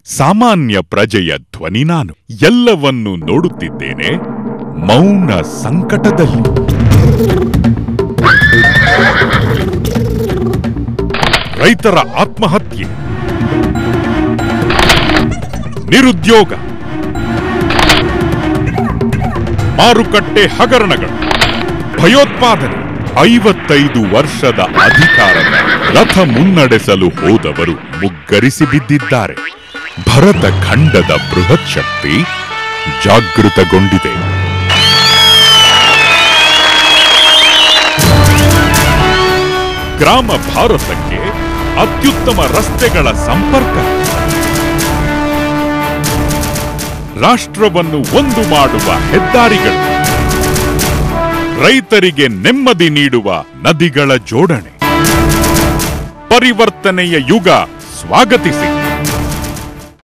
ಸಾಮಾನ್ಯ ಪ್ರಜೆಯ ಧ್ವನಿ ನಾನು. ಎಲ್ಲವನ್ನೂ ನೋಡುತ್ತಿದ್ದೇನೆ ಮೌನ ಸಂಕಟದಲ್ಲಿ. ರೈತರ ಆತ್ಮಹತ್ಯೆ, ನಿರುದ್ಯೋಗ, ಮಾರುಕಟ್ಟೆ ಹಗರಣಗಳು, ಭಯೋತ್ಪಾದನೆ. 55 ವರ್ಷದ ಅಧಿಕಾರದ ರಥ ಮುನ್ನಡೆಸಲು ಹೋದವರು ಮುಗ್ಗರಿಸಿ ಬಿದ್ದಿದ್ದಾರೆ. ಭರತ ಖಂಡದ ಬೃಹತ್ ಶಕ್ತಿ ಜಾಗೃತಗೊಂಡಿದೆ. ಗ್ರಾಮ ಭಾರತಕ್ಕೆ ಅತ್ಯುತ್ತಮ ರಸ್ತೆಗಳ ಸಂಪರ್ಕ, ರಾಷ್ಟ್ರವನ್ನು ಒಂದು ಮಾಡುವ ಹೆದ್ದಾರಿಗಳು, ರೈತರಿಗೆ ನೆಮ್ಮದಿ ನೀಡುವ ನದಿಗಳ ಜೋಡಣೆ. ಪರಿವರ್ತನೆಯ ಯುಗ ಸ್ವಾಗತಿಸಿ.